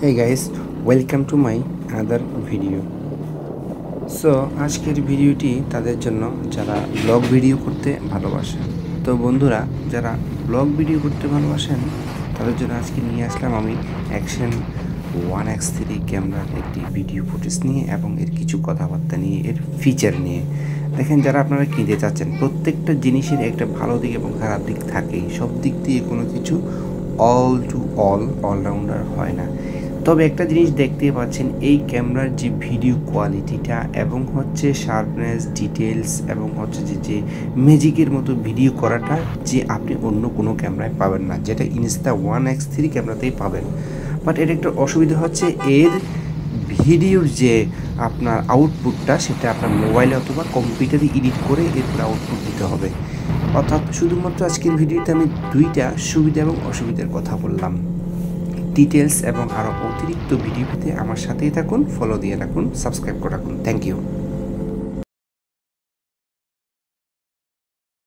Hey guys, welcome to my another video. So আজকের ভিডিওটি তাদের জন্য যারা ব্লগ ভিডিও করতে ভালোবাসেন। তো বন্ধুরা, যারা ব্লগ ভিডিও করতে ভালোবাসেন তাদের জন্য আজকে নিয়ে আসলাম আমি অ্যাকশন 1x3 ক্যামেরার একটি ভিডিও ফুটেজ নিয়ে এবং এর কিছু কথাবার্তা নিয়ে, এর ফিচার নিয়ে। দেখেন, যারা আপনারা কিনতে চাচ্ছেন, প্রত্যেকটা জিনিসের একটা ভালো দিক এবং খারাপ দিক থাকেই। সব দিক দিয়ে কোনো কিছু অলরাউন্ডার হয় না। তবে একটা জিনিস দেখতে পাচ্ছেন, এই ক্যামেরার যে ভিডিও কোয়ালিটিটা এবং হচ্ছে শার্পনেস, ডিটেলস এবং হচ্ছে যে ম্যাজিকের মতো ভিডিও করাটা যে আপনি অন্য কোনো ক্যামেরায় পাবেন না, যেটা Insta1x3 ক্যামেরাতেই পাবেন। বাট এর একটা অসুবিধা হচ্ছে, এর ভিডিওর যে আপনার আউটপুটটা সেটা আপনার মোবাইলে অথবা কম্পিউটারে এডিট করে এরপর আউটপুট দিতে হবে। অর্থাৎ শুধুমাত্র আজকের ভিডিওতে আমি দুইটা সুবিধা এবং অসুবিধার কথা বললাম। ডিটেলস এবং আরও অতিরিক্ত ভিডিও পেতে আমার সাথেই থাকুন, ফলো দিয়ে রাখুন, সাবস্ক্রাইব করে রাখুন। Thank you.